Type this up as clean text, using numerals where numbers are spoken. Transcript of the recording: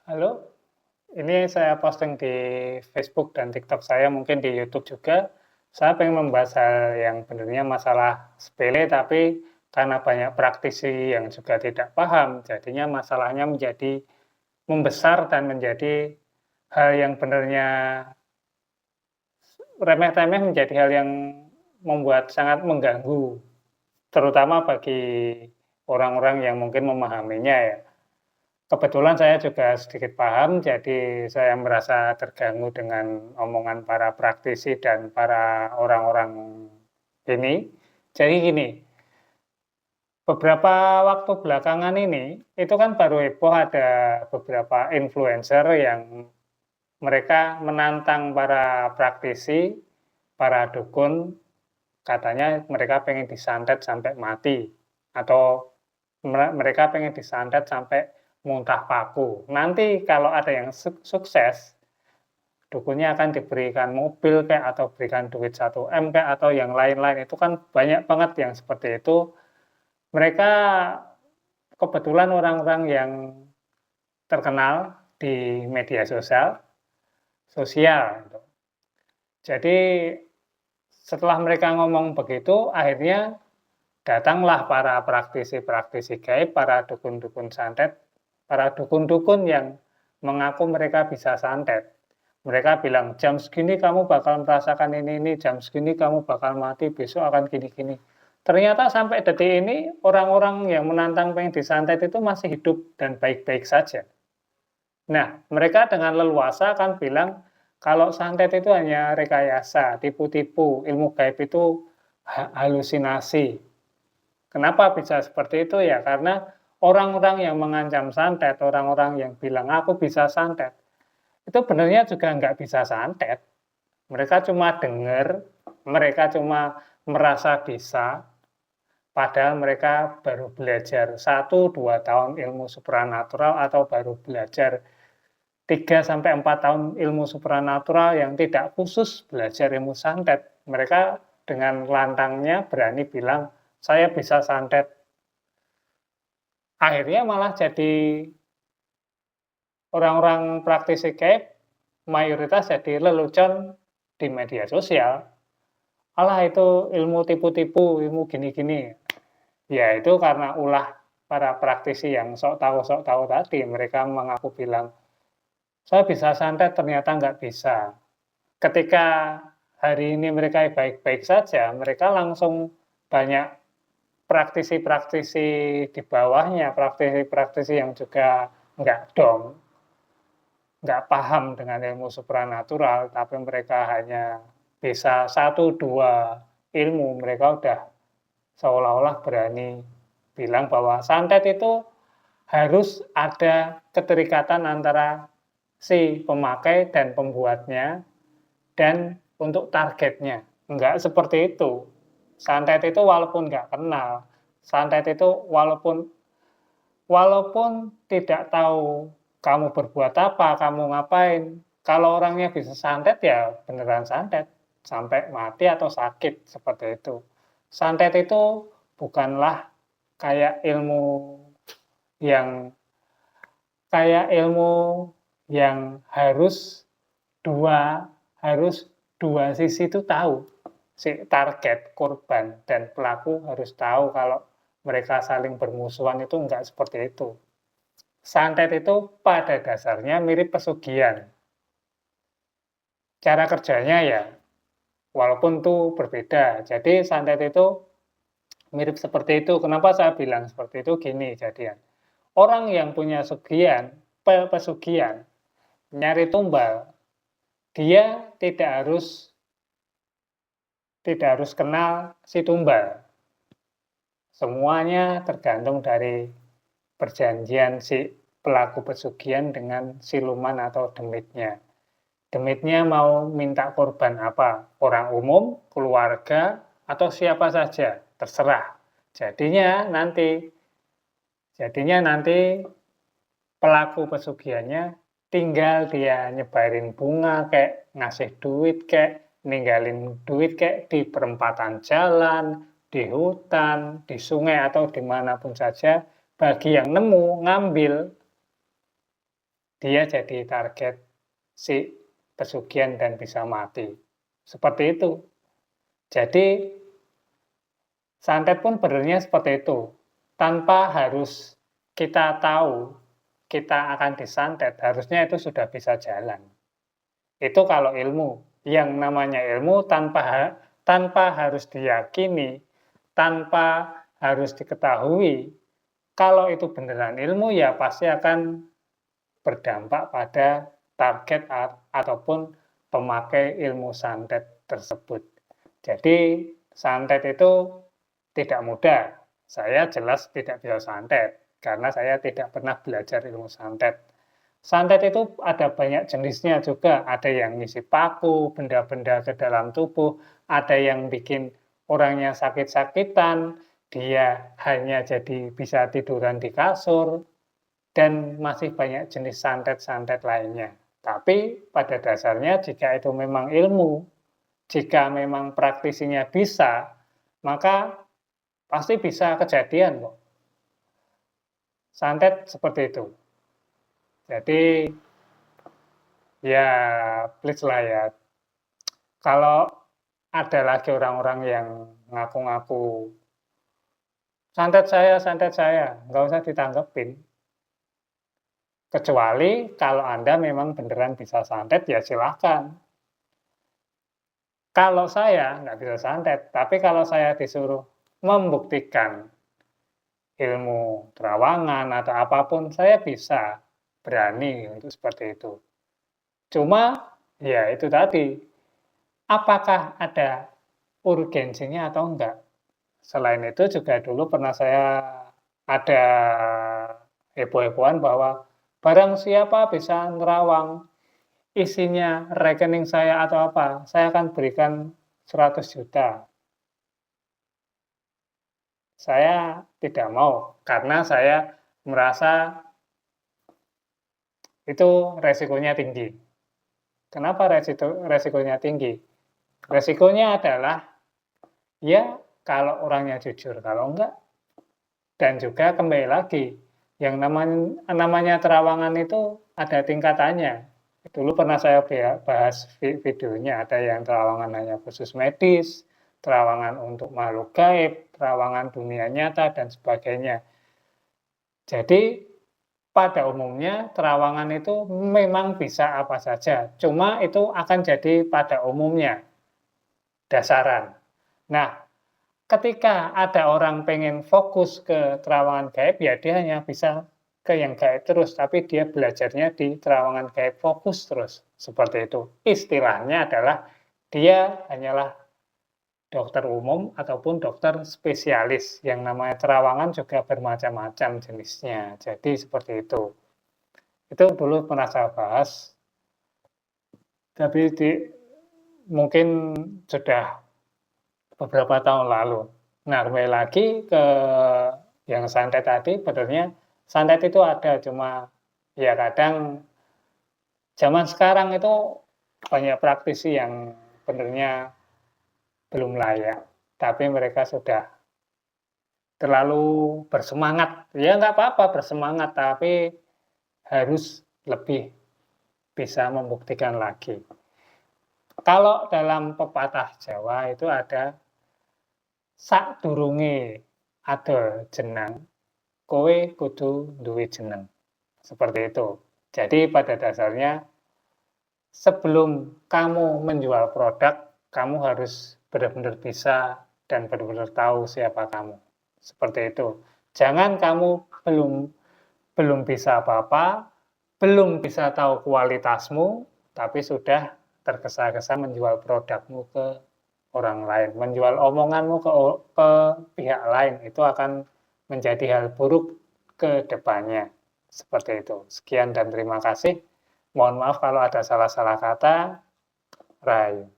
Halo, ini saya posting di Facebook dan TikTok saya, mungkin di YouTube juga. Saya pengen membahas hal yang benernya masalah sepele, tapi karena banyak praktisi yang juga tidak paham, jadinya masalahnya menjadi membesar dan menjadi hal yang benernya remeh-temeh menjadi hal yang membuat sangat mengganggu, terutama bagi orang-orang yang mungkin memahaminya ya. Kebetulan saya juga sedikit paham, jadi saya merasa terganggu dengan omongan para praktisi dan para orang-orang ini. Jadi gini, beberapa waktu belakangan ini, itu kan baru heboh ada beberapa influencer yang mereka menantang para praktisi, para dukun, katanya mereka pengen disantet sampai mati, atau mereka pengen disantet sampai muntah paku. Nanti kalau ada yang sukses, dukunnya akan diberikan mobil kayak atau berikan duit 1 M kayak atau yang lain-lain. Itu kan banyak banget yang seperti itu. Mereka kebetulan orang-orang yang terkenal di media sosial gitu. Jadi setelah mereka ngomong begitu, akhirnya datanglah para praktisi-praktisi gaib, para dukun-dukun santet, para dukun-dukun yang mengaku mereka bisa santet. Mereka bilang, jam segini kamu bakal merasakan ini, jam segini kamu bakal mati, besok akan gini-gini. Ternyata sampai detik ini, orang-orang yang menantang pengen disantet itu masih hidup dan baik-baik saja. Nah, mereka dengan leluasa kan bilang, kalau santet itu hanya rekayasa, tipu-tipu, ilmu gaib itu halusinasi. Kenapa bisa seperti itu ya? Karena orang-orang yang mengancam santet, orang-orang yang bilang aku bisa santet, itu benernya juga nggak bisa santet. Mereka cuma dengar, mereka cuma merasa bisa, padahal mereka baru belajar 1-2 tahun ilmu supranatural atau baru belajar 3-4 tahun ilmu supranatural yang tidak khusus belajar ilmu santet. Mereka dengan lantangnya berani bilang, saya bisa santet. Akhirnya malah jadi orang-orang praktisi gaib mayoritas jadi lelucon di media sosial. Alah itu ilmu tipu-tipu, ilmu gini-gini. Ya itu karena ulah para praktisi yang sok tahu tadi. Mereka mengaku bilang, saya bisa santet ternyata nggak bisa. Ketika hari ini mereka baik-baik saja, mereka langsung banyak praktisi-praktisi di bawahnya, praktisi-praktisi yang juga nggak dong, nggak paham dengan ilmu supranatural, tapi mereka hanya bisa 1-2 ilmu, mereka udah seolah-olah berani bilang bahwa santet itu harus ada keterikatan antara si pemakai dan pembuatnya dan untuk targetnya. Enggak seperti itu. Santet itu walaupun nggak kenal, santet itu walaupun tidak tahu kamu berbuat apa, kamu ngapain, kalau orangnya bisa santet ya beneran santet, sampai mati atau sakit, seperti itu. Santet itu bukanlah kayak yang ilmu yang dua harus dua sisi itu tahu. Si target, korban, dan pelaku harus tahu kalau mereka saling bermusuhan itu enggak seperti itu. Santet itu pada dasarnya mirip pesugihan. Cara kerjanya ya, walaupun itu berbeda. Jadi santet itu mirip seperti itu. Kenapa saya bilang seperti itu? Gini jadian. Orang yang punya pesugihan, nyari tumbal, dia tidak harus kenal si tumbal. Semuanya tergantung dari perjanjian si pelaku pesugihan dengan siluman atau demitnya. Demitnya mau minta korban apa? Orang umum, keluarga, atau siapa saja, terserah. Jadinya nanti pelaku pesugihannya tinggal dia nyebarin bunga kayak ngasih duit kayak ninggalin duit kayak di perempatan jalan, di hutan, di sungai atau dimanapun saja. Bagi yang nemu ngambil, dia jadi target si pesugihan dan bisa mati. Seperti itu. Jadi santet pun benernya seperti itu. Tanpa harus kita tahu kita akan disantet, harusnya itu sudah bisa jalan. Itu kalau ilmu. Yang namanya ilmu tanpa harus diyakini, tanpa harus diketahui, kalau itu beneran ilmu ya pasti akan berdampak pada target ataupun pemakai ilmu santet tersebut. Jadi santet itu tidak mudah. Saya jelas tidak bisa santet karena saya tidak pernah belajar ilmu santet. Santet itu ada banyak jenisnya juga, ada yang ngisi paku, benda-benda ke dalam tubuh, ada yang bikin orangnya sakit-sakitan, dia hanya jadi bisa tiduran di kasur, dan masih banyak jenis santet-santet lainnya. Tapi pada dasarnya jika itu memang ilmu, jika memang praktisinya bisa, maka pasti bisa kejadian kok. Santet seperti itu. Jadi ya please lah ya. Kalau ada lagi orang-orang yang ngaku-ngaku santet saya, nggak usah ditanggepin. Kecuali kalau Anda memang beneran bisa santet, ya silahkan. Kalau saya nggak bisa santet, tapi kalau saya disuruh membuktikan ilmu terawangan atau apapun, saya bisa, berani untuk seperti itu. Cuma, ya itu tadi, apakah ada urgensinya atau enggak? Selain itu juga dulu pernah saya ada heboh-hebohan bahwa barang siapa bisa nerawang isinya rekening saya atau apa, saya akan berikan 100 juta. Saya tidak mau karena saya merasa itu resikonya tinggi. Kenapa resikonya tinggi? Resikonya adalah ya kalau orangnya jujur, kalau enggak. Dan juga kembali lagi, yang namanya terawangan itu ada tingkatannya. Dulu pernah saya bahas videonya, ada yang terawangan hanya khusus medis, terawangan untuk makhluk gaib, terawangan dunia nyata, dan sebagainya. Jadi pada umumnya terawangan itu memang bisa apa saja, cuma itu akan jadi pada umumnya, dasaran. Nah, ketika ada orang pengen fokus ke terawangan gaib, ya dia hanya bisa ke yang gaib terus, tapi dia belajarnya di terawangan gaib fokus terus, seperti itu. Istilahnya adalah dia hanyalah dokter umum ataupun dokter spesialis. Yang namanya terawangan juga bermacam-macam jenisnya, jadi seperti itu. Itu dulu pernah saya bahas, tapi mungkin sudah beberapa tahun lalu. Nah, kembali lagi ke yang santet tadi, sebenarnya santet itu ada, cuma ya kadang zaman sekarang itu banyak praktisi yang benernya belum layak, tapi mereka sudah terlalu bersemangat. Ya nggak apa-apa bersemangat, tapi harus lebih bisa membuktikan lagi. Kalau dalam pepatah Jawa itu ada sadurunge adol jenang, kowe kudu duwe jeneng. Seperti itu. Jadi pada dasarnya sebelum kamu menjual produk, kamu harus benar-benar bisa dan benar-benar tahu siapa kamu. Seperti itu. Jangan kamu belum bisa apa-apa, belum bisa tahu kualitasmu, tapi sudah tergesa-gesa menjual produkmu ke orang lain, menjual omonganmu ke pihak lain, itu akan menjadi hal buruk ke depannya. Seperti itu. Sekian dan terima kasih. Mohon maaf kalau ada salah-salah kata. Rahayu.